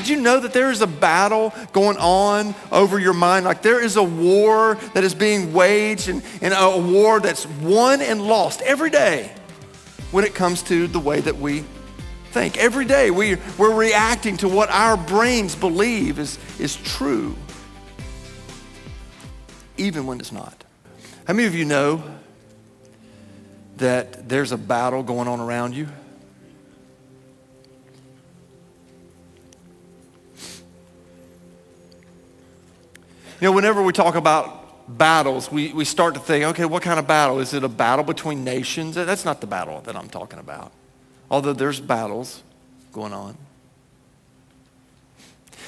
Did you know that there is a battle going on over your mind? Like there is a war that is being waged and a war that's won and lost every day when it comes to the way that we think. Every day we're reacting to what our brains believe is true, even when it's not. How many of you know that there's a battle going on around you? You know, whenever we talk about battles, we start to think, okay, what kind of battle? Is it a battle between nations? That's not the battle that I'm talking about. Although there's battles going on.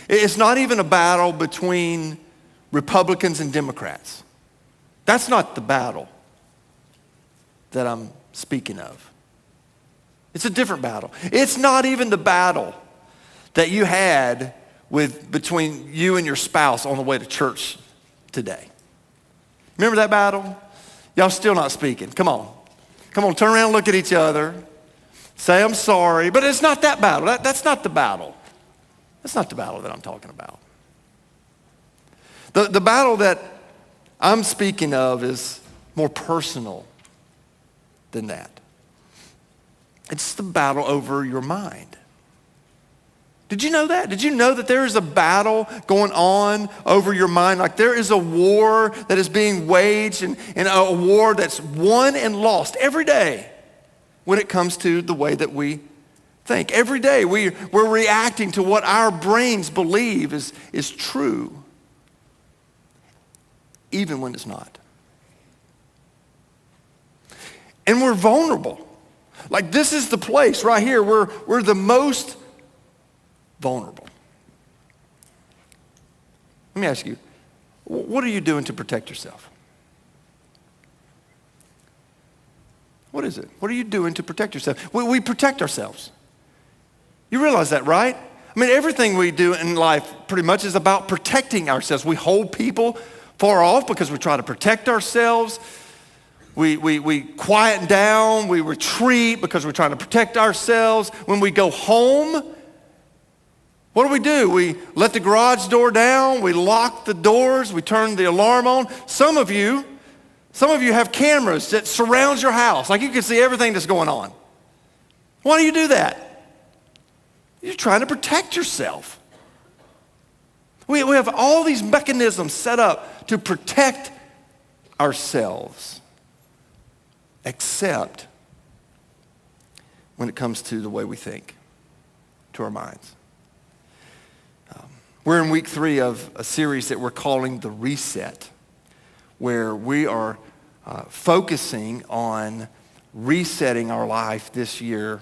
It's not even a battle between Republicans and Democrats. That's not the battle that I'm speaking of. It's a different battle. It's not even the battle that you had between you and your spouse on the way to church today. Remember that battle? Y'all still not speaking. Come on, turn around and look at each other. Say, I'm sorry. But it's not that battle. That's not the battle. That's not the battle that I'm talking about. The battle that I'm speaking of is more personal than that. It's the battle over your mind. Did you know that? Did you know that there is a battle going on over your mind? Like there is a war that is being waged and a war that's won and lost every day when it comes to the way that we think. Every day we're reacting to what our brains believe is true, even when it's not. And we're vulnerable. Like this is the place right here where we're the most vulnerable. Let me ask you, what are you doing to protect yourself? What is it? What are you doing to protect yourself? We protect ourselves. You realize that, right? I mean, everything we do in life pretty much is about protecting ourselves. We hold people far off because we try to protect ourselves. We quiet down, we retreat because we're trying to protect ourselves. When we go home, what do? We let the garage door down, we lock the doors, we turn the alarm on. Some of you have cameras that surround your house, like you can see everything that's going on. Why do you do that? You're trying to protect yourself. We have all these mechanisms set up to protect ourselves, except when it comes to the way we think, to our minds. We're in week 3 of a series that we're calling The Reset, where we are focusing on resetting our life this year.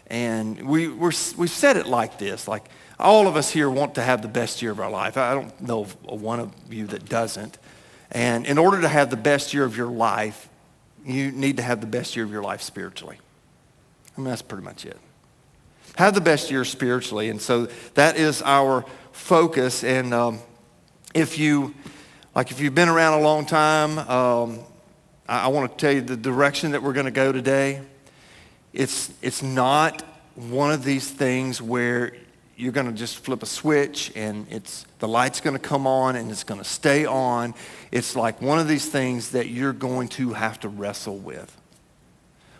And we've said it like this, like all of us here want to have the best year of our life. I don't know of one of you that doesn't. And in order to have the best year of your life, you need to have the best year of your life spiritually. I mean, that's pretty much it. Have the best year spiritually. And so that is our focus. And if you've been around a long time, I want to tell you the direction that we're going to go today. It's not one of these things where you're going to just flip a switch and the light's going to come on and it's going to stay on. It's like one of these things that you're going to have to wrestle with.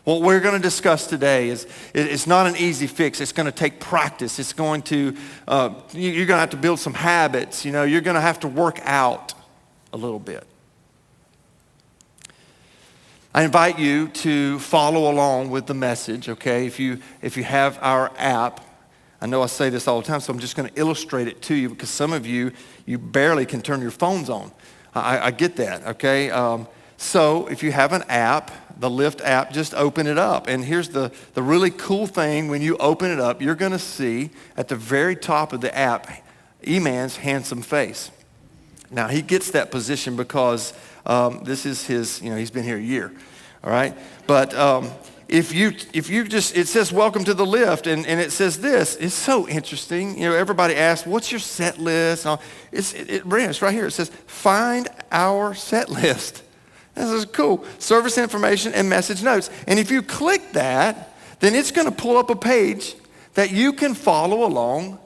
What we're going to discuss today it's not an easy fix. It's going to take practice. It's going to, you're going to have to build some habits. You know, you're going to have to work out a little bit. I invite you to follow along with the message, okay? If you have our app, I know I say this all the time, so I'm just going to illustrate it to you because some of you barely can turn your phones on. I get that, okay? So if you have an app, the Lyft app, just open it up. And here's the really cool thing. When you open it up, you're going to see at the very top of the app, E-Man's handsome face. Now, he gets that position because this is his, he's been here a year, all right? But if you just, it says, welcome to the Lyft, and it says this. It's so interesting. Everybody asks, what's your set list? It's right here. It says, find our set list. This is cool. Service information and message notes. And if you click that, then it's going to pull up a page that you can follow along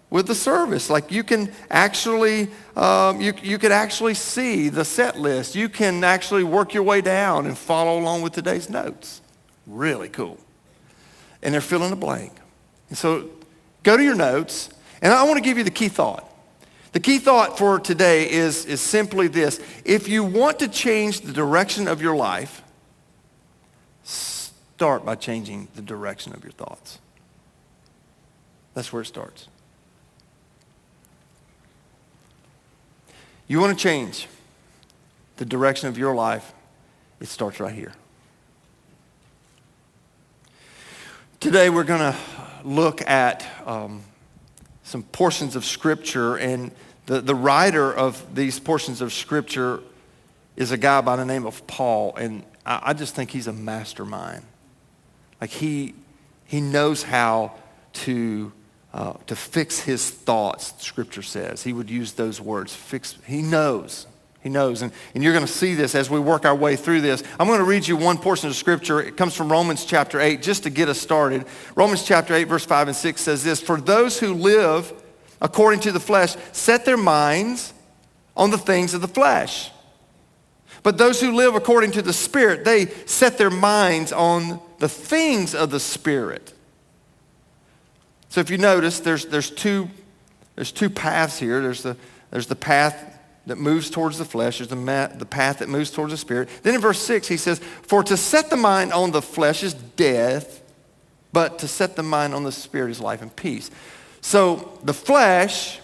with the service. Like you can actually, you could actually see the set list. You can actually work your way down and follow along with today's notes. Really cool. And they're fill in the blank. And so go to your notes, and I want to give you the key thought. The key thought for today is simply this. If you want to change the direction of your life, start by changing the direction of your thoughts. That's where it starts. You want to change the direction of your life, it starts right here. Today we're going to look at some portions of Scripture, and the writer of these portions of Scripture is a guy by the name of Paul, and I just think he's a mastermind. Like he knows how to fix his thoughts, Scripture says. He would use those words, fix. He knows. And you're going to see this as we work our way through this. I'm going to read you one portion of Scripture. It comes from Romans chapter 8, just to get us started. Romans chapter 8, verse 5 and 6 says this, "For those who live according to the flesh set their minds on the things of the flesh. But those who live according to the Spirit, they set their minds on the things of the Spirit." So if you notice, there's two paths here. There's the path that moves towards the flesh. There's the path that moves towards the Spirit. Then in verse 6, he says, "For to set the mind on the flesh is death, but to set the mind on the Spirit is life and peace." So the flesh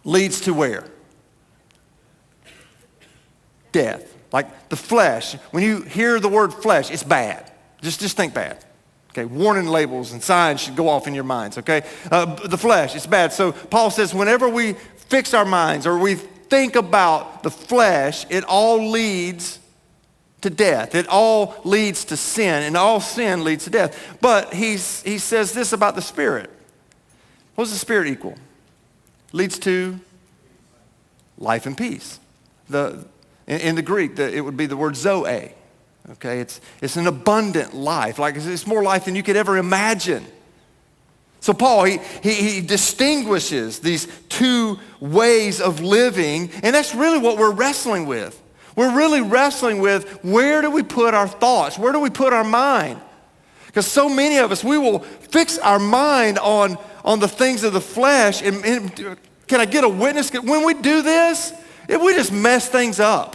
leads to where? Death. Like the flesh, when you hear the word flesh, it's bad. Just think bad. Okay, warning labels and signs should go off in your minds, okay? The flesh, it's bad. So Paul says whenever we fix our minds or we think about the flesh, it all leads to death. It all leads to sin, and all sin leads to death. But he says this about the Spirit. What does the Spirit equal? Leads to life and peace. In the Greek, it would be the word zoe. Okay, it's an abundant life. Like it's more life than you could ever imagine. So Paul, he distinguishes these two ways of living, and that's really what we're wrestling with. We're really wrestling with, where do we put our thoughts? Where do we put our mind? Because so many of us, we will fix our mind on the things of the flesh. And can I get a witness? When we do this, we just mess things up.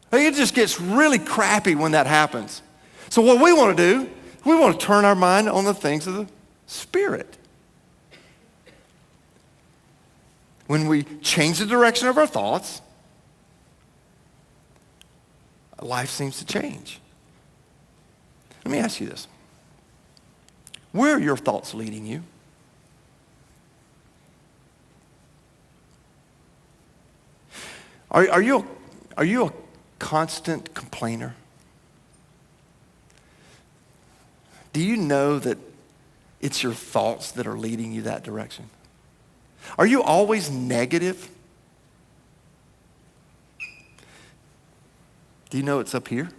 It just gets really crappy when that happens. So what we want to do, we want to turn our mind on the things of the Spirit. When we change the direction of our thoughts, life seems to change. Let me ask you this. Where are your thoughts leading you? Are you a constant complainer? Do you know that it's your thoughts that are leading you that direction? Are you always negative? Do you know it's up here?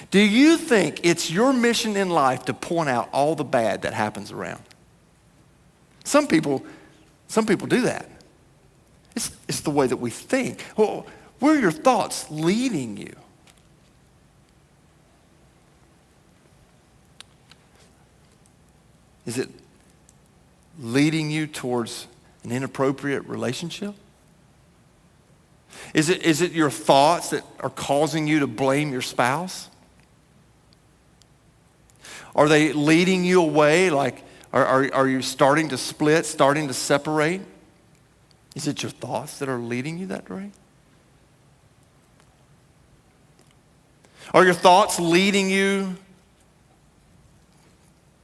Do you think it's your mission in life to point out all the bad that happens around? Some people do that. It's the way that we think. Well, where are your thoughts leading you? Is it leading you towards an inappropriate relationship? Is it your thoughts that are causing you to blame your spouse? Are they leading you away? Like, are you starting to split, starting to separate? Is it your thoughts that are leading you that way? Are your thoughts leading you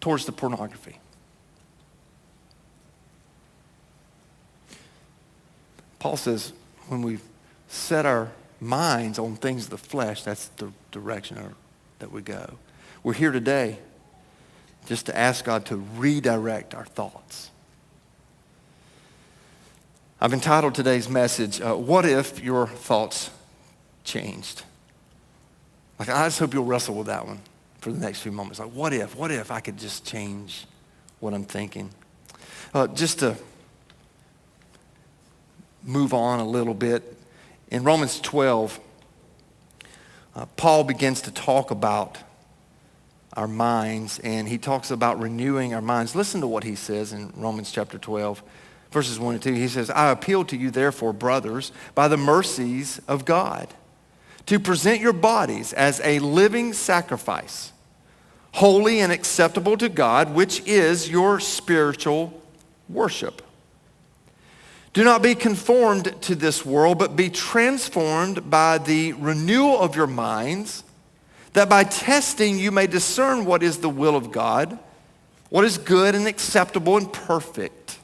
towards the pornography? Paul says when we set our minds on things of the flesh, that's the direction that we go. We're here today just to ask God to redirect our thoughts. I've entitled today's message, What If Your Thoughts Changed? Like, I just hope you'll wrestle with that one for the next few moments. Like, what if I could just change what I'm thinking? Just to move on a little bit, in Romans 12, Paul begins to talk about our minds, and he talks about renewing our minds. Listen to what he says in Romans chapter 12, verses 1 and 2. He says, I appeal to you, therefore, brothers, by the mercies of God, to present your bodies as a living sacrifice, holy and acceptable to God, which is your spiritual worship. Do not be conformed to this world, but be transformed by the renewal of your minds, that by testing you may discern what is the will of God, what is good and acceptable and perfect.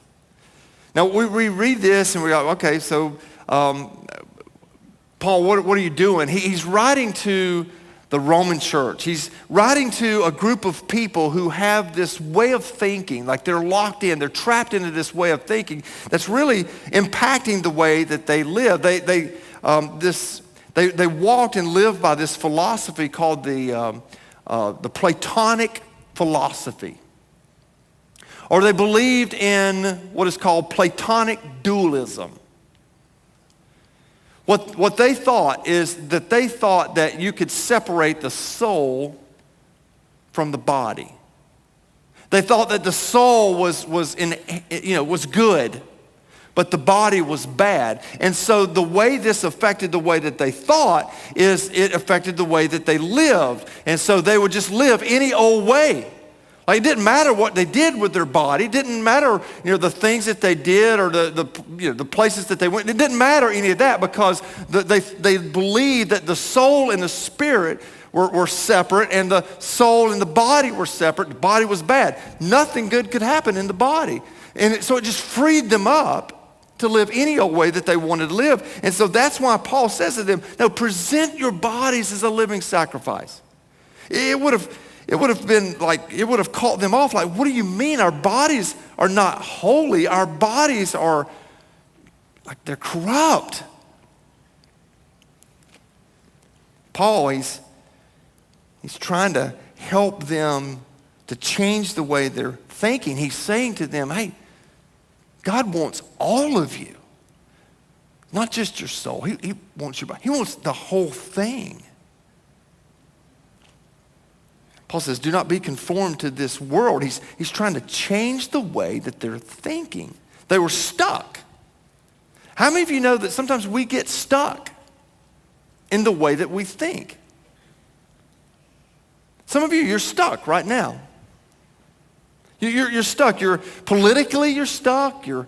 Now we read this and we go, okay, so Paul, what are you doing? He's writing to the Roman church. He's writing to a group of people who have this way of thinking, like they're locked in, they're trapped into this way of thinking that's really impacting the way that they live. They walked and lived by this philosophy called the Platonic philosophy. Or they believed in what is called Platonic dualism. What they thought is that they thought that you could separate the soul from the body. They thought that the soul was good, but the body was bad. And so the way this affected the way that they thought is it affected the way that they lived. And so they would just live any old way. Like it didn't matter what they did with their body. It didn't matter, the things that they did or the places that they went. It didn't matter any of that because they believed that the soul and the spirit were separate, and the soul and the body were separate. The body was bad. Nothing good could happen in the body. And so it just freed them up to live any old way that they wanted to live. And so that's why Paul says to them, no, present your bodies as a living sacrifice. It would have been like, it would have caught them off like, what do you mean? Our bodies are not holy. Our bodies are like they're corrupt. Paul, he's trying to help them to change the way they're thinking. He's saying to them, hey, God wants all of you, not just your soul. He wants your body. He wants the whole thing. Paul says, do not be conformed to this world. He's trying to change the way that they're thinking. They were stuck. How many of you know that sometimes we get stuck in the way that we think? Some of you, you're stuck right now. You're stuck. You're politically, you're stuck. You're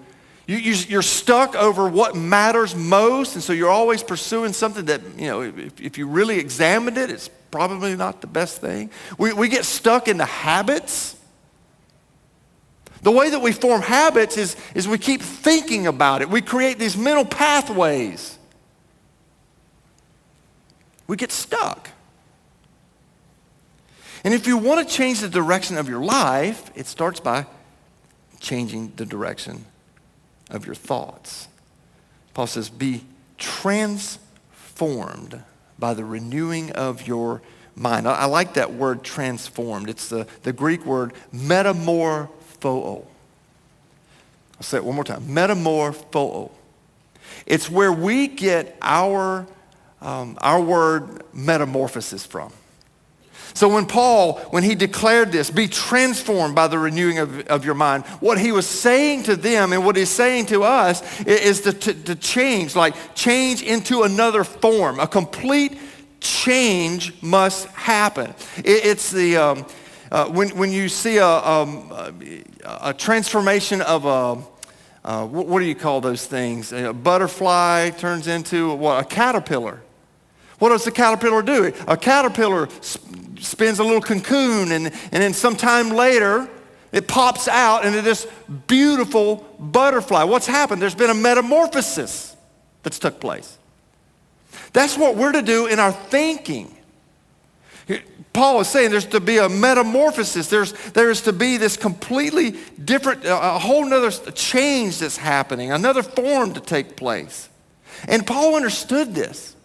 stuck over what matters most, and so you're always pursuing something that, if you really examined it, it's probably not the best thing. We get stuck in the habits. The way that we form habits is we keep thinking about it. We create these mental pathways. We get stuck. And if you want to change the direction of your life, it starts by changing the direction of your thoughts. Paul says, be transformed by the renewing of your mind. I like that word transformed. It's the Greek word metamorphoo. I'll say it one more time. Metamorphoo. It's where we get our word metamorphosis from. So when he declared this, be transformed by the renewing of your mind, what he was saying to them and what he's saying to us is to change into another form. A complete change must happen. It's the when you see a transformation of what do you call those things? A butterfly turns into what? A caterpillar. What does the caterpillar do? A caterpillar spins a little cocoon, and then sometime later, it pops out into this beautiful butterfly. What's happened? There's been a metamorphosis that's took place. That's what we're to do in our thinking. Paul is saying there's to be a metamorphosis. There's to be this completely different, a whole nother change that's happening, another form to take place. And Paul understood this.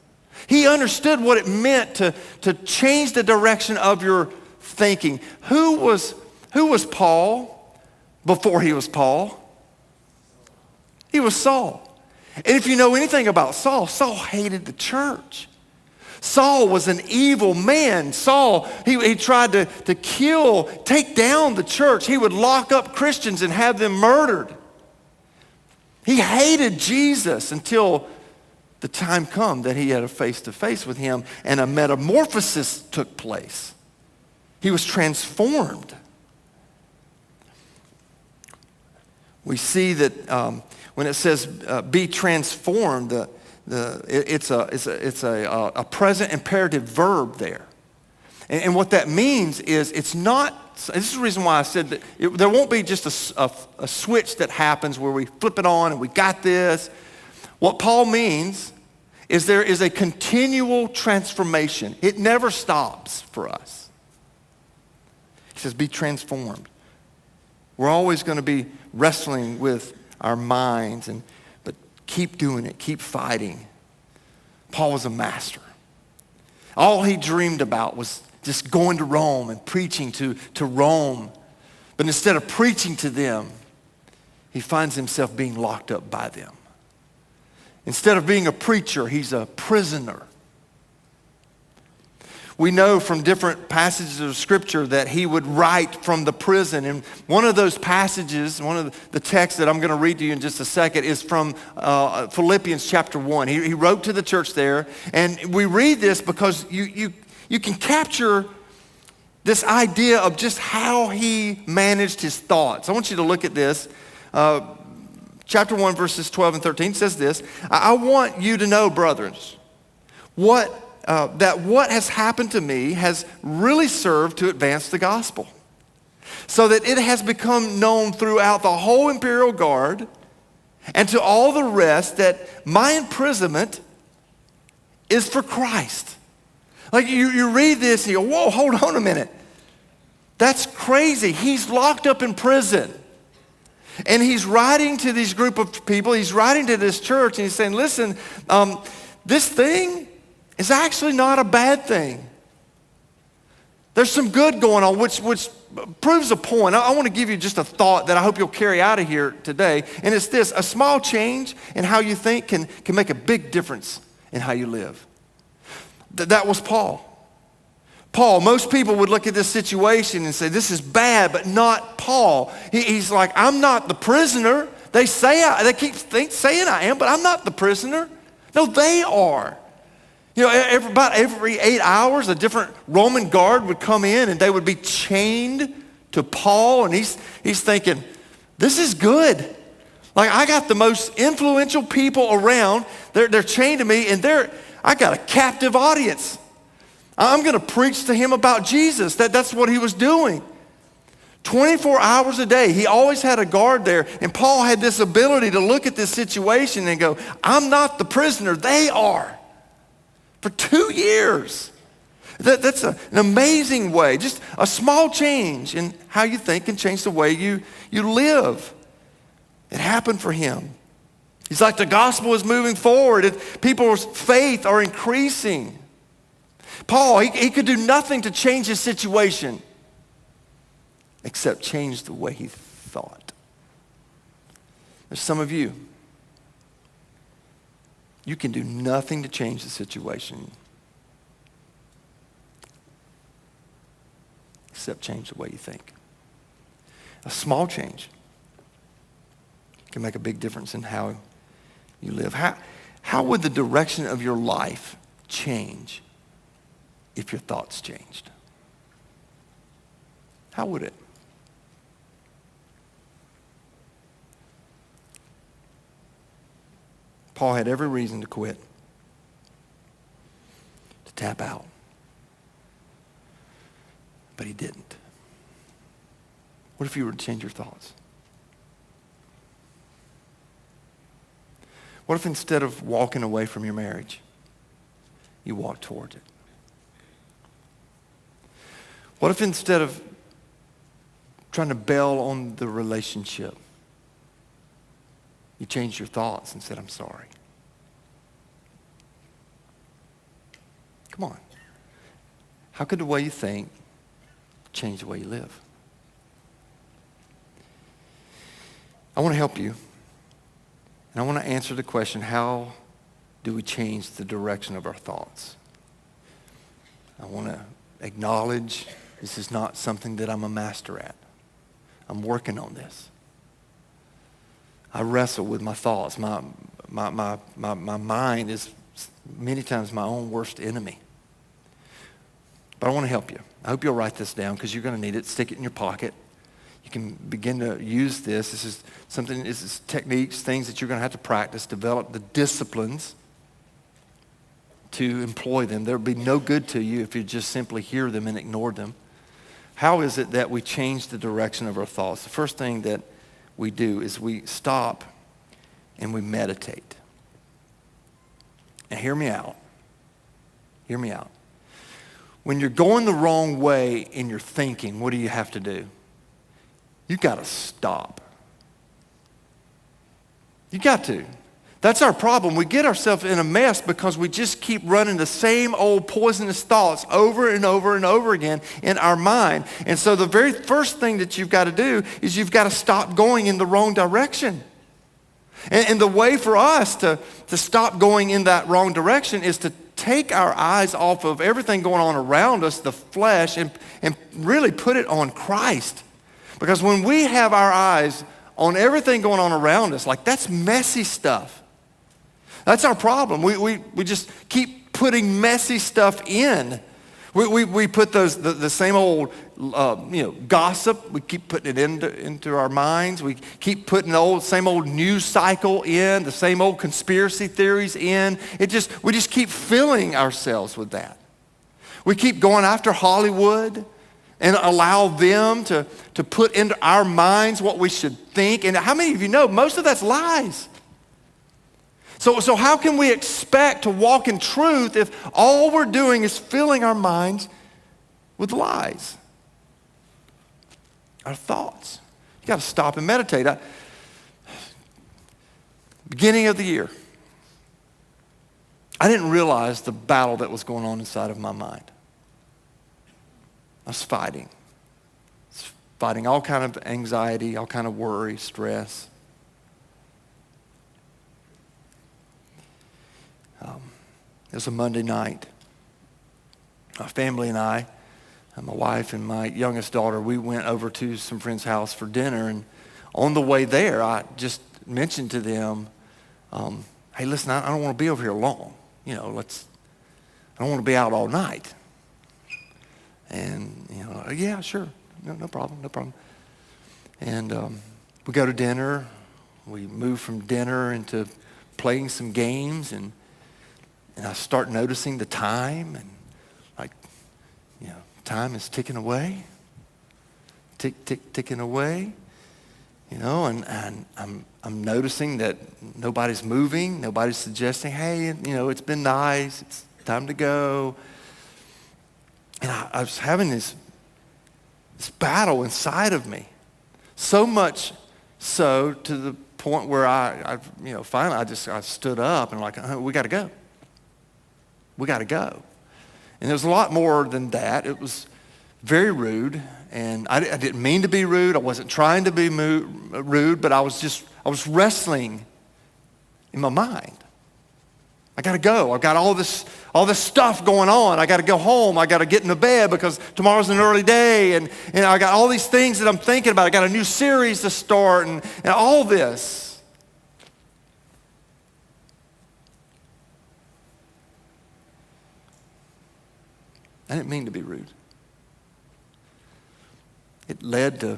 He understood what it meant to change the direction of your thinking. Who was Paul before he was Paul? He was Saul. And if you know anything about Saul, Saul hated the church. Saul was an evil man. Saul, he tried to kill, take down the church. He would lock up Christians and have them murdered. He hated Jesus until the time come that he had a face-to-face with him and a metamorphosis took place. He was transformed. We see that when it says be transformed, it's a present imperative verb there. And what that means is it's not, this is the reason why I said that there won't be just a switch that happens where we flip it on and we got this. What Paul means is there is a continual transformation. It never stops for us. He says be transformed. We're always going to be wrestling with our minds, but keep doing it, keep fighting. Paul was a master. All he dreamed about was just going to Rome and preaching to Rome. But instead of preaching to them, he finds himself being locked up by them. Instead of being a preacher, he's a prisoner. We know from different passages of Scripture that he would write from the prison. And one of those passages, one of the texts that I'm going to read to you in just a second is from Philippians chapter 1. He wrote to the church there. And we read this because you can capture this idea of just how he managed his thoughts. I want you to look at this. Chapter 1, verses 12 and 13 says this. I want you to know, brothers, that what has happened to me has really served to advance the gospel, so that it has become known throughout the whole imperial guard and to all the rest that my imprisonment is for Christ. Like you read this and you go, whoa, hold on a minute. That's crazy. He's locked up in prison. And he's writing to this group of people. He's writing to this church and he's saying, listen, this thing is actually not a bad thing. There's some good going on, which proves a point. I want to give you just a thought that I hope you'll carry out of here today. And it's this: a small change in how you think can make a big difference in how you live. That was Paul. Paul, most people would look at this situation and say, this is bad, but not Paul. He's like, I'm not the prisoner. They keep saying I am, but I'm not the prisoner. No, they are. You know, about every 8 hours, a different Roman guard would come in and they would be chained to Paul. And he's thinking, this is good. Like, I got the most influential people around. They're chained to me and I got a captive audience. I'm going to preach to him about Jesus. That's what he was doing. 24 hours a day. He always had a guard there. And Paul had this ability to look at this situation and go, I'm not the prisoner. They are. For 2 years. That's an amazing way. Just a small change in how you think can change the way you live. It happened for him. He's like, the gospel is moving forward. People's faith are increasing. Paul, he could do nothing to change his situation except change the way he thought. There's some of you. You can do nothing to change the situation except change the way you think. A small change can make a big difference in how you live. How would the direction of your life change if your thoughts changed? How would it? Paul had every reason to quit, to tap out. But he didn't. What if you were to change your thoughts? What if instead of walking away from your marriage, you walked towards it? What if instead of trying to bail on the relationship, you changed your thoughts and said, I'm sorry? Come on. How could the way you think change the way you live? I want to help you. And I want to answer the question, how do we change the direction of our thoughts? I want to acknowledge this is not something that I'm a master at. I'm working on this. I wrestle with my thoughts. My mind is many times my own worst enemy. But I want to help you. I hope you'll write this down because you're going to need it. Stick it in your pocket. You can begin to use this. This is techniques, things that you're going to have to practice, develop the disciplines to employ them. There will be no good to you if you just simply hear them and ignore them. How is it that we change the direction of our thoughts? The first thing that we do is we stop and we meditate. Now hear me out. Hear me out. When you're going the wrong way in your thinking, what do you have to do? You got to stop. You got to. That's our problem. We get ourselves in a mess because we just keep running the same old poisonous thoughts over and over and over again in our mind. And so the very first thing that you've got to do is you've got to stop going in the wrong direction. And the way for us to stop going in that wrong direction is to take our eyes off of everything going on around us, the flesh, and really put it on Christ. Because when we have our eyes on everything going on around us, like that's messy stuff. That's our problem. We just keep putting messy stuff in. We put the same old gossip. We keep putting it into our minds. We keep putting the same old news cycle in, the same old conspiracy theories in. We just keep filling ourselves with that. We keep going after Hollywood and allow them to put into our minds what we should think. And how many of you know most of that's lies? So how can we expect to walk in truth if all we're doing is filling our minds with lies? Our thoughts. You got to stop and meditate. Beginning of the year, I didn't realize the battle that was going on inside of my mind. I was fighting. Fighting all kind of anxiety, all kind of worry, stress. It was a Monday night. My family and I, and my wife and my youngest daughter, we went over to some friend's house for dinner. And on the way there, I just mentioned to them, hey, listen, I don't want to be over here long. I don't want to be out all night. And, yeah, sure. No problem. And we go to dinner. We move from dinner into playing some games, and I start noticing the time, and time is ticking away, ticking away, and I'm noticing that nobody's moving, nobody's suggesting, hey, it's been nice, it's time to go. And I was having this battle inside of me, so much so to the point where finally I stood up and we got to go. We got to go. And there was a lot more than that. It was very rude, and I didn't mean to be rude. I wasn't trying to be rude, but I was wrestling in my mind. I got to go. I've got all this stuff going on. I got to go home. I got to get into bed because tomorrow's an early day, and I got all these things that I'm thinking about. I got a new series to start, and all this. I didn't mean to be rude. It led to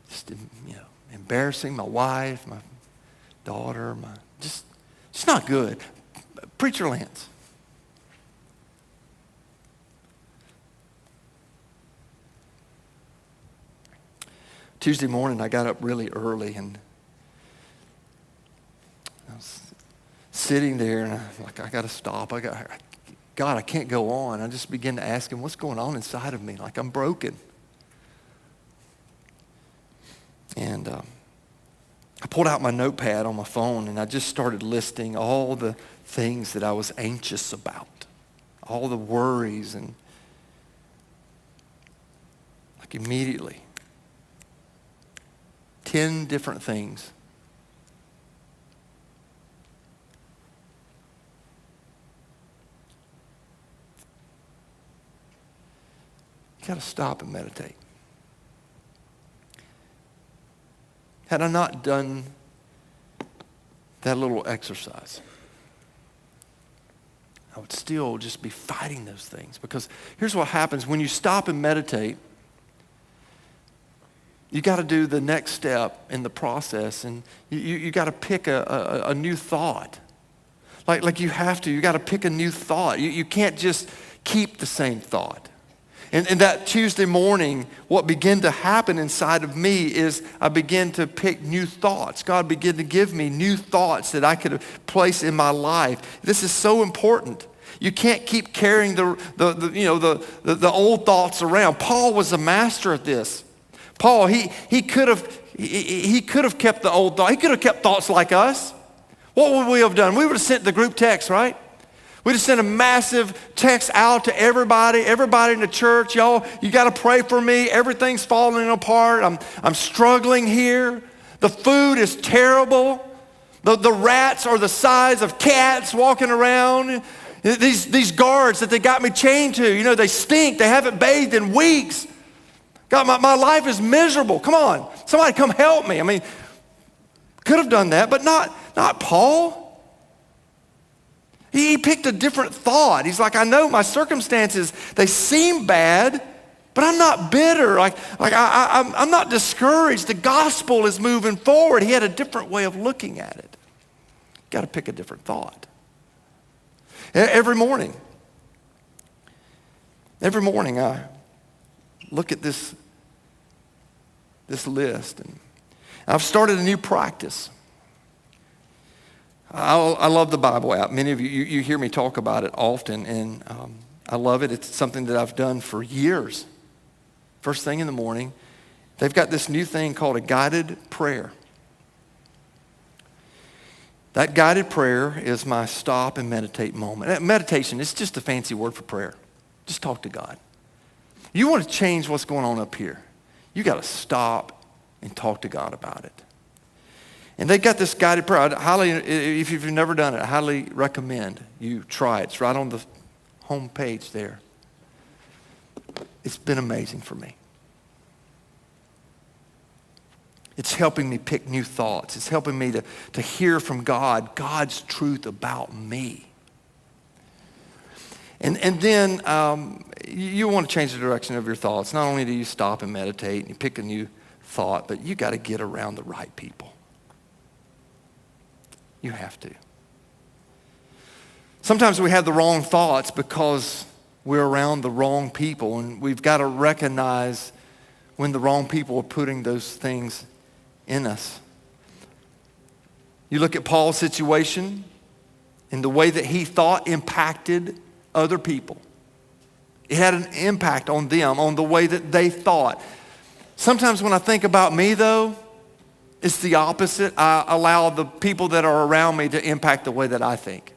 just embarrassing my wife, my daughter, just not good. Preacher Lance. Tuesday morning, I got up really early, and I was sitting there, and I got to stop. God, I can't go on. I just began to ask him, what's going on inside of me? Like I'm broken. And I pulled out my notepad on my phone, and I just started listing all the things that I was anxious about, all the worries, and Like immediately. 10 different things. You got to stop and meditate. Had I not done that little exercise, I would still just be fighting those things. Because here's what happens when you stop and meditate. You got to do the next step in the process, and you got to pick a new thought. Like you have to. You got to pick a new thought. You can't just keep the same thought. And that Tuesday morning, what began to happen inside of me is I began to pick new thoughts. God began to give me new thoughts that I could place in my life. This is so important. You can't keep carrying the old thoughts around. Paul was a master at this. Paul, he could have kept the old thought. He could have kept thoughts like us. What would we have done? We would have sent the group text, right? We just sent a massive text out to everybody in the church. Y'all, you got to pray for me. Everything's falling apart. I'm struggling here. The food is terrible. The rats are the size of cats walking around. These guards that they got me chained to, they stink. They haven't bathed in weeks. God, my life is miserable. Come on. Somebody come help me. I mean, could have done that, but not Paul. He picked a different thought. He's like, I know my circumstances, they seem bad, but I'm not bitter. I'm not discouraged. The gospel is moving forward. He had a different way of looking at it. Got to pick a different thought. Every morning I look at this list, and I've started a new practice. I love the Bible app. Many of you hear me talk about it often, and I love it. It's something that I've done for years. First thing in the morning, they've got this new thing called a guided prayer. That guided prayer is my stop and meditate moment. Meditation is just a fancy word for prayer. Just talk to God. You want to change what's going on up here, you got to stop and talk to God about it. And they got this guided prayer. If you've never done it, I highly recommend you try it. It's right on the home page there. It's been amazing for me. It's helping me pick new thoughts. It's helping me to hear from God, God's truth about me. And then you want to change the direction of your thoughts. Not only do you stop and meditate and you pick a new thought, but you got to get around the right people. You have to. Sometimes we have the wrong thoughts because we're around the wrong people, and we've got to recognize when the wrong people are putting those things in us. You look at Paul's situation and the way that he thought impacted other people. It had an impact on them, on the way that they thought. Sometimes when I think about me, though, it's the opposite. I allow the people that are around me to impact the way that I think.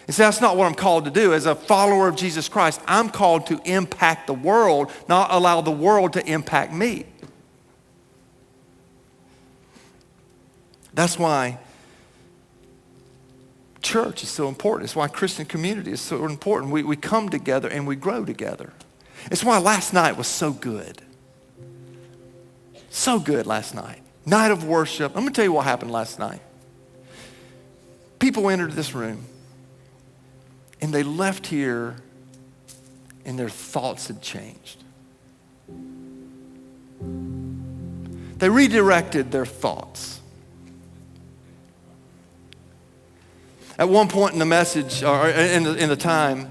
And so that's not what I'm called to do. As a follower of Jesus Christ, I'm called to impact the world, not allow the world to impact me. That's why church is so important. It's why Christian community is so important. We come together and we grow together. It's why last night was so good. So good last night. Night of worship. I'm going to tell you what happened last night. People entered this room and they left here and their thoughts had changed. They redirected their thoughts. At one point in the message, or in the time,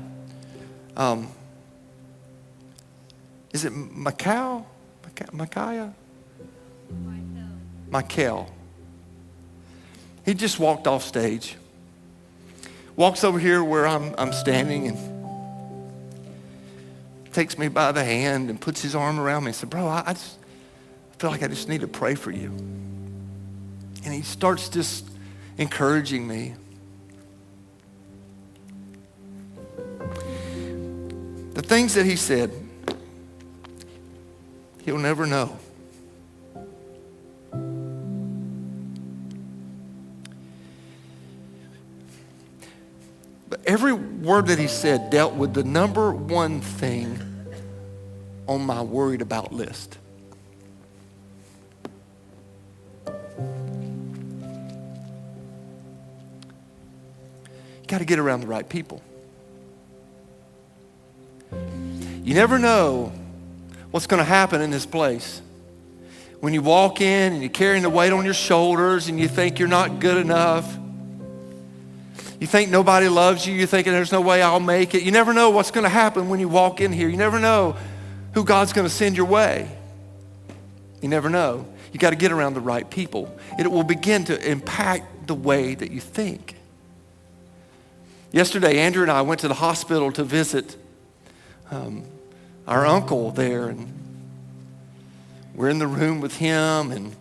is it Micaiah? Michael. He just walked off stage. Walks over here where I'm standing and takes me by the hand and puts his arm around me and said, bro, I feel like I just need to pray for you. And he starts just encouraging me. The things that he said He'll never know. But every word that he said dealt with the number one thing on my worried about list. You got to get around the right people. You never know what's going to happen in this place. When you walk in and you're carrying the weight on your shoulders and you think you're not good enough, you think nobody loves you, you're thinking there's no way I'll make it. You never know what's going to happen when you walk in here. You never know who God's going to send your way. You never know. You got to get around the right people. It will begin to impact the way that you think. Yesterday, Andrew and I went to the hospital to visit our uncle there, and we're in the room with him, and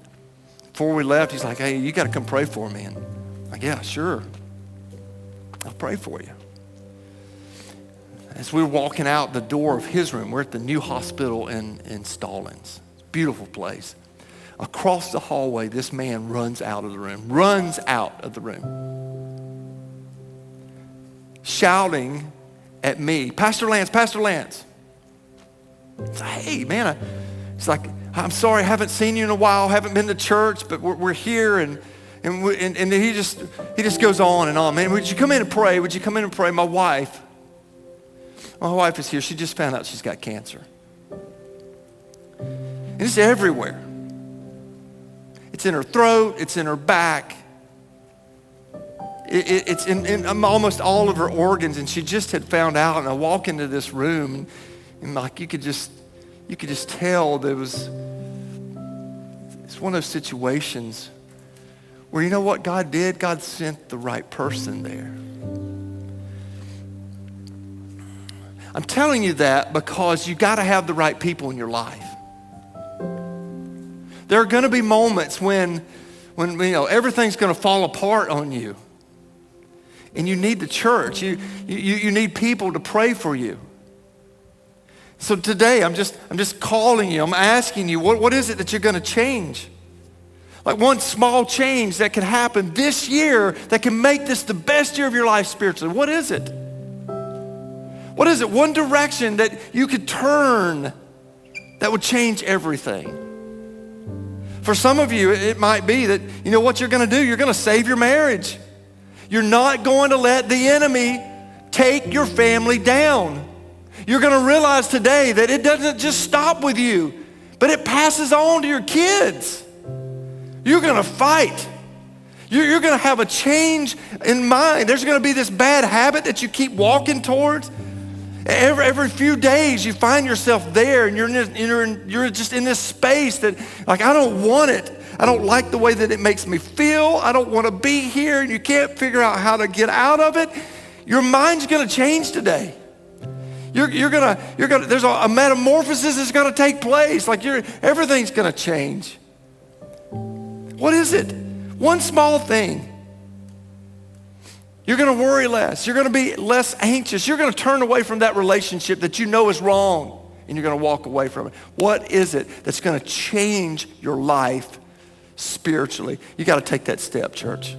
before we left, he's like, hey, you got to come pray for me. And I'm like, yeah, sure. I'll pray for you. As we were walking out the door of his room, we're at the new hospital in Stallings. Beautiful place. Across the hallway, this man runs out of the room, shouting at me, Pastor Lance. It's like, hey, man, it's like, I'm sorry, I haven't seen you in a while, haven't been to church, but we're here, and he just goes on and on. Man, would you come in and pray? Would you come in and pray? My wife is here. She just found out she's got cancer. And it's everywhere. It's in her throat. It's in her back. It's in almost all of her organs. And she just had found out. And I walk into this room, and like you could just tell there was. It's one of those situations where, you know what God did? God sent the right person there. I'm telling you that because you got to have the right people in your life. There are going to be moments when you know everything's going to fall apart on you, and you need the church. You need people to pray for you. So today, I'm just calling you. I'm asking you, what is it that you're going to change? Like one small change that can happen this year that can make this the best year of your life spiritually. What is it? What is it? One direction that you could turn that would change everything. For some of you, it might be that, you know what you're going to do? You're going to save your marriage. You're not going to let the enemy take your family down. You're going to realize today that it doesn't just stop with you, but it passes on to your kids. You're going to fight. You're going to have a change in mind. There's going to be this bad habit that you keep walking towards. Every few days you find yourself there, and you're just in this space that, like, I don't want it. I don't like the way that it makes me feel. I don't want to be here, and you can't figure out how to get out of it. Your mind's going to change today. You're gonna. There's a metamorphosis that's going to take place. Like everything's going to change. What is it? One small thing. You're going to worry less. You're going to be less anxious. You're going to turn away from that relationship that you know is wrong, and you're going to walk away from it. What is it that's going to change your life spiritually? You got to take that step, church.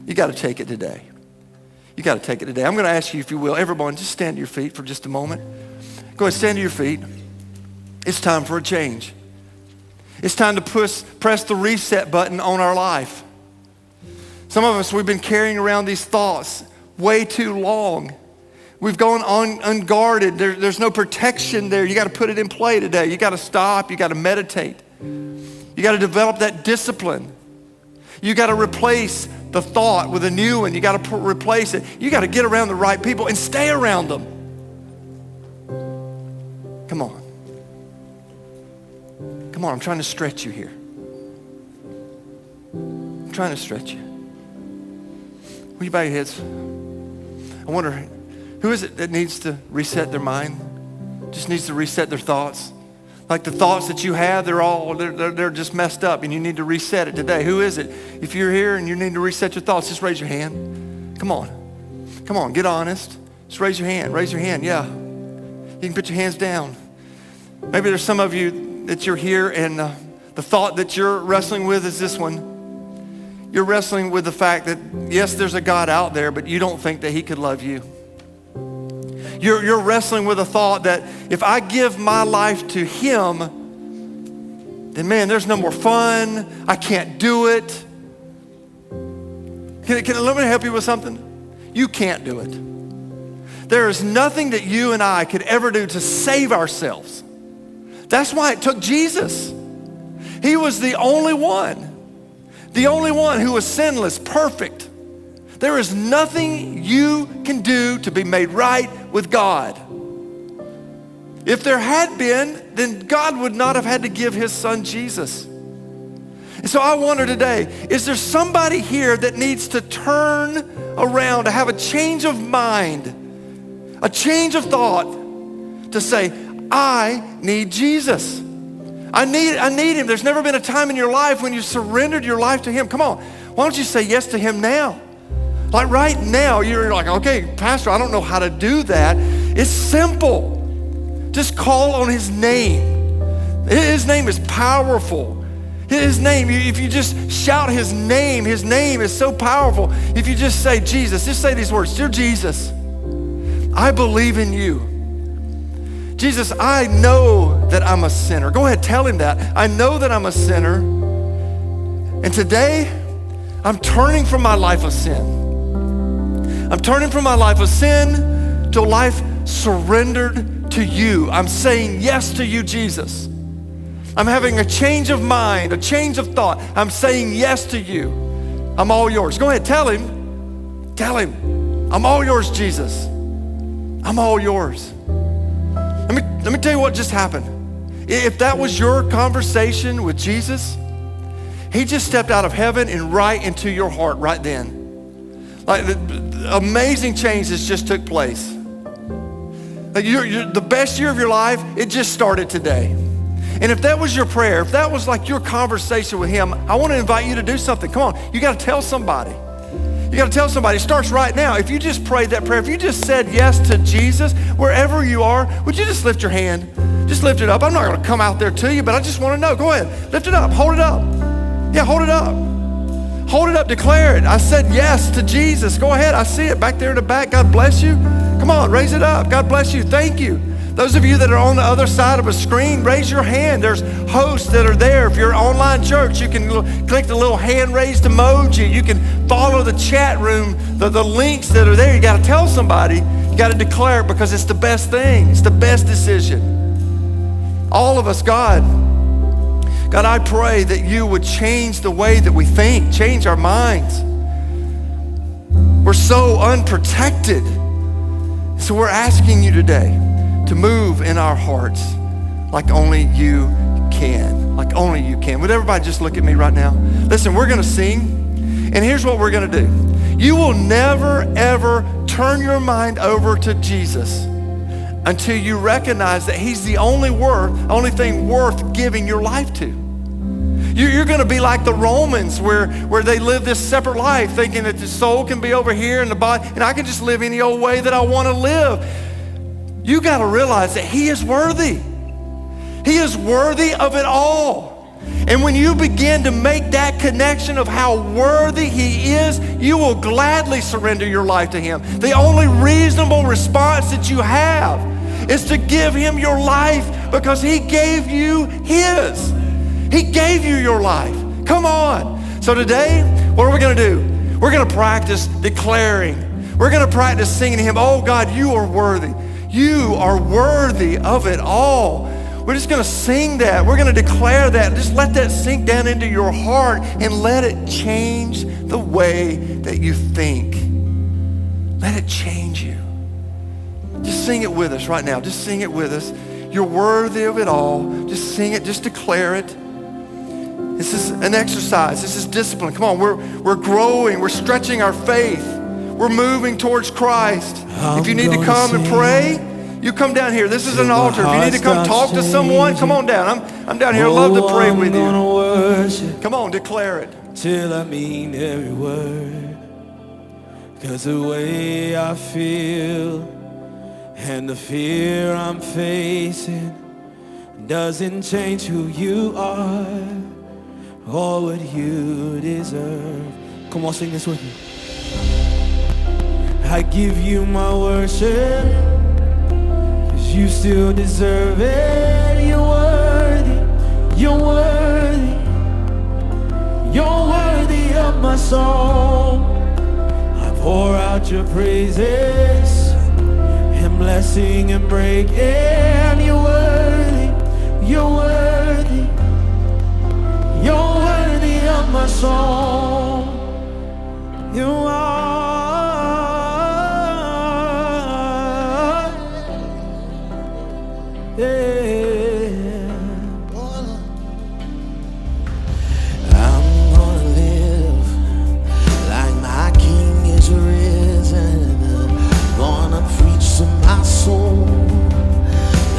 You got to take it today. You got to take it today. I'm going to ask you, if you will, everyone, just stand to your feet for just a moment. Go ahead, stand to your feet. It's time for a change. It's time to press the reset button on our life. Some of us, we've been carrying around these thoughts way too long. We've gone unguarded. There's no protection there. You got to put it in play today. You got to stop. You got to meditate. You got to develop that discipline. You got to replace the thought with a new one. You got to replace it. You got to get around the right people and stay around them. Come on. Come on, I'm trying to stretch you here. I'm trying to stretch you. Will you bow your heads? I wonder, who is it that needs to reset their mind? Just needs to reset their thoughts? Like the thoughts that you have, they're just messed up, and you need to reset it today. Who is it? If you're here and you need to reset your thoughts, just raise your hand. Come on, get honest. Just raise your hand, yeah. You can put your hands down. Maybe there's some of you that you're here and the thought that you're wrestling with is this one. You're wrestling with the fact that, yes, there's a God out there, but you don't think that he could love you. You're wrestling with the thought that if I give my life to him, then man, there's no more fun. I can't do it. Let me help you with something? You can't do it. There is nothing that you and I could ever do to save ourselves. That's why it took Jesus. He was the only one who was sinless, perfect. There is nothing you can do to be made right with God. If there had been, then God would not have had to give his son Jesus. And so I wonder today, is there somebody here that needs to turn around, to have a change of mind, a change of thought, to say, I need Jesus. I need him. There's never been a time in your life when you surrendered your life to him. Come on, why don't you say yes to him now? Like right now, you're like, okay, Pastor, I don't know how to do that. It's simple. Just call on his name. His name is powerful. His name, if you just shout his name is so powerful. If you just say, Jesus, just say these words, dear Jesus, I believe in you. Jesus, I know that I'm a sinner. Go ahead, tell him that. I know that I'm a sinner. And today, I'm turning from my life of sin. I'm turning from my life of sin to a life surrendered to you. I'm saying yes to you, Jesus. I'm having a change of mind, a change of thought. I'm saying yes to you. I'm all yours. Go ahead, tell him. Tell him, I'm all yours, Jesus. I'm all yours. Let me tell you what just happened. If that was your conversation with Jesus, he just stepped out of heaven and right into your heart right then. Like the amazing change that just took place. Like the best year of your life, it just started today. And if that was your prayer, if that was like your conversation with him, I want to invite you to do something. Come on, you got to tell somebody. You got to tell somebody. It starts right now. If you just prayed that prayer, if you just said yes to Jesus, wherever you are, would you just lift your hand? Just lift it up. I'm not going to come out there to you, but I just want to know. Go ahead. Lift it up. Hold it up. Yeah, hold it up. Hold it up. Declare it. I said yes to Jesus. Go ahead. I see it back there in the back. God bless you. Come on, raise it up. God bless you. Thank you. Those of you that are on the other side of a screen, raise your hand. There's hosts that are there. If you're an online church, you can click the little hand raised emoji. You can follow the chat room, the links that are there. You got to tell somebody. You got to declare it because it's the best thing. It's the best decision. All of us, God, I pray that you would change the way that we think, change our minds. We're so unprotected. So we're asking you today to move in our hearts like only you can, like only you can. Would everybody just look at me right now? Listen, we're gonna sing, and here's what we're gonna do. You will never, ever turn your mind over to Jesus until you recognize that he's the only thing worth giving your life to. You're gonna be like the Romans where they live this separate life thinking that the soul can be over here and the body, and I can just live any old way that I wanna live. You got to realize that he is worthy. He is worthy of it all. And when you begin to make that connection of how worthy he is, you will gladly surrender your life to him. The only reasonable response that you have is to give him your life because he gave you his. He gave you your life. Come on. So today, what are we going to do? We're going to practice declaring. We're going to practice singing to him, oh God, you are worthy. You are worthy of it all. We're just gonna sing that. We're gonna declare that. Just let that sink down into your heart and let it change the way that you think. Let it change you. Just sing it with us right now. Just sing it with us. You're worthy of it all. Just sing it, just declare it. This is an exercise. This is discipline. Come on, we're growing. We're stretching our faith. We're moving towards Christ. If you need to come and pray, you come down here. This is an altar. If you need to come talk to someone, come on down. I'm down here. I'd love to pray with you. Come on, declare it. Till I mean every word. 'Cause the way I feel and the fear I'm facing doesn't change who you are or what you deserve. Come on, sing this with me. I give you my worship, 'cause you still deserve it. You're worthy, you're worthy, you're worthy of my song. I pour out your praises and blessing and breaking. You're worthy, you're worthy, you're worthy of my song. You are. Yeah. I'm gonna live like my King is risen. Gonna preach to my soul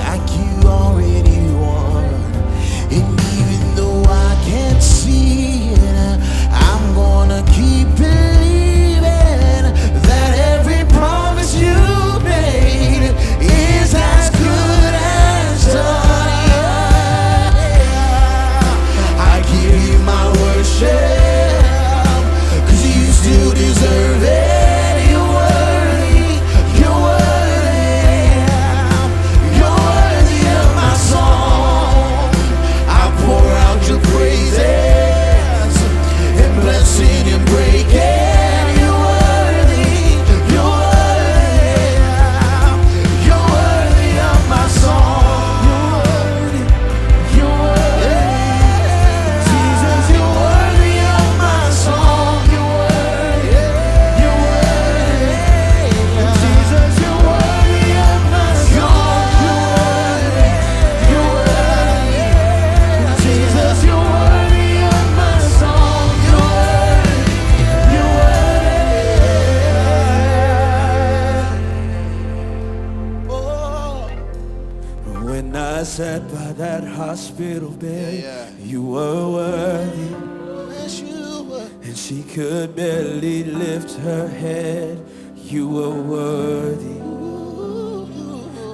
like you already won. And even though I can't see it, I'm gonna keep believing that every promise you made is as good as done. Yeah. I give you my worship, 'cause you still deserve it. You're worthy, you're worthy, you're worthy of my song. I pour out your praises and blessing and breaking. You're worthy, you're worthy, you're worthy of my song. You're worthy, you're worthy, Jesus, you're worthy of my song. You're worthy, you're worthy, Jesus, you're worthy of my song. You're worthy, you're worthy, Jesus, you're worthy of my song. You're worthy, you're worthy. When I sat by that hospital bed, you were worthy. And she could barely lift her head. You were worthy.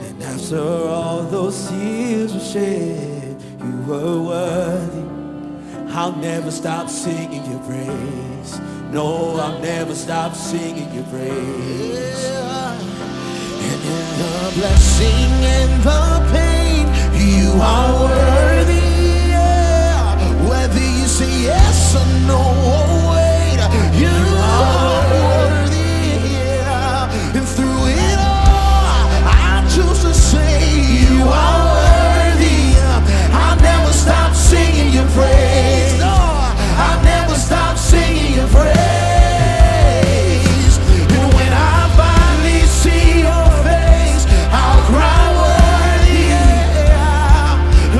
And after all those tears were shed, you were worthy. I'll never stop singing your praise. No, I'll never stop singing your praise. And in the blessing and the pain, you are worthy. Yeah. Whether you say yes or no, oh wait, you are worthy. Yeah. And through it all, I choose to say you are worthy. I'll never stop singing your praise. No, I'll never stop singing your praise. And when I finally see your face, I'll cry worthy. Yeah.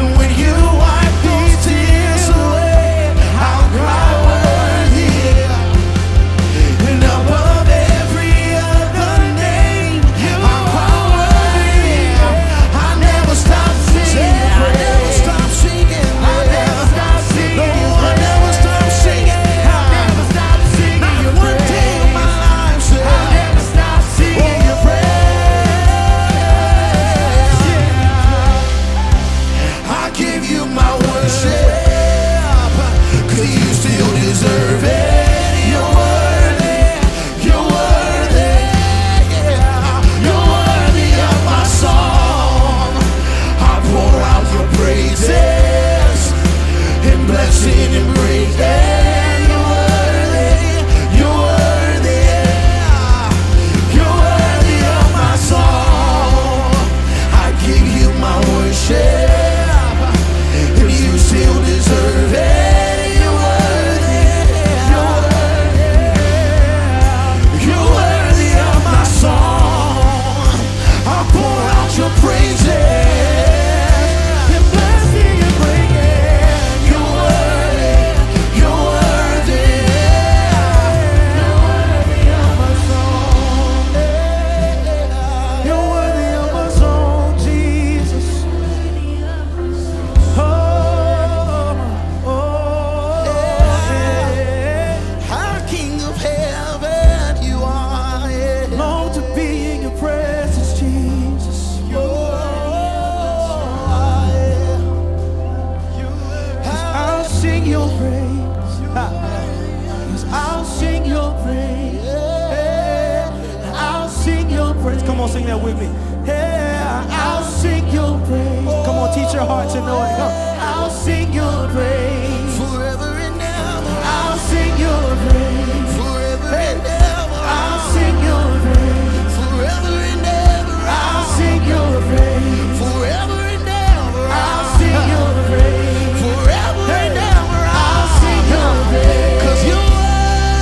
sing that with me. Yeah, I'll sing your praise. Come on, teach your heart to know it. Come. I'll sing your praise forever and ever. I'll sing your praise forever and ever. I'll sing your praise forever and ever. I'll sing your praise forever and ever. I'll sing your praise forever and ever. I'll sing your praise 'cause you are.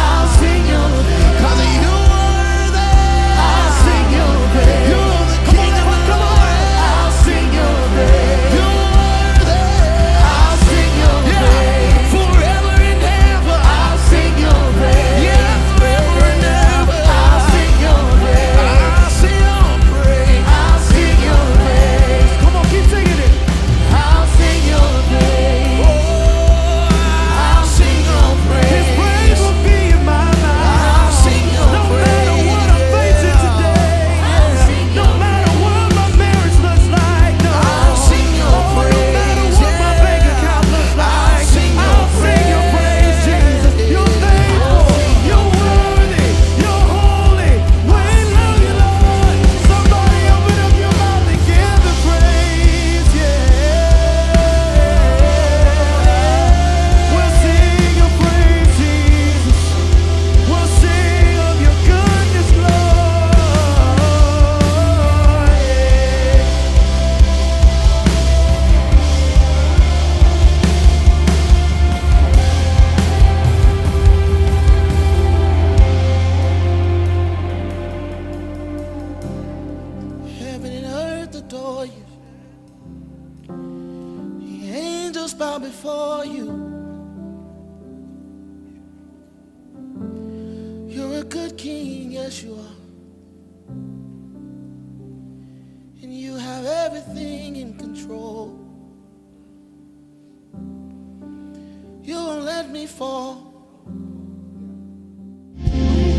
I'll sing your praise 'cause you are there. I'll sing your praise. You're the King of glory. I'll sing your praise. You are there. I'll sing your praise forever and ever. I'll sing your praise. Yeah, forever and ever. I'll sing your praise. I'll sing your praise. I'll sing your praise. Come on, keep singing it. I'll sing your praise. Oh, I'll sing your praise. His praise will be in my mouth. I'll sing your praise. No matter what I'm facing today. No matter what my marriage looks like. No. I'll sing your praise. No matter what my bank account looks like. I'll sing your praise, Jesus. You're faithful. You're worthy. You're holy. We love you, Lord. Somebody open up your mouth and give the praise. Yeah. We'll sing your praise, Jesus. We'll sing of your goodness, Lord. Heaven and earth adore you. The angels bow before you. You're a good king, yes you are. And you have everything in control. You won't let me fall.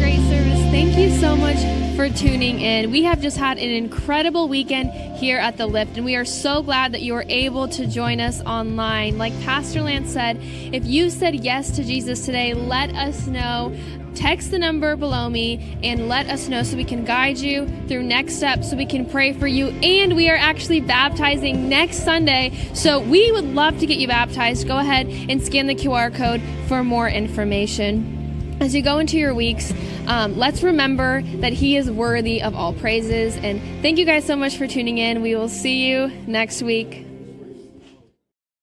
Great service. Thank you so much for tuning in. We have just had an incredible weekend here at the Lift, and we are so glad that you were able to join us online. Like Pastor Lance said, if you said yes to Jesus today, let us know. Text the number below me and let us know so we can guide you through next steps, so we can pray for you. And we are actually baptizing next Sunday, so we would love to get you baptized. Go ahead and scan the QR code for more information. As you go into your weeks, let's remember that He is worthy of all praises. And thank you guys so much for tuning in. We will see you next week.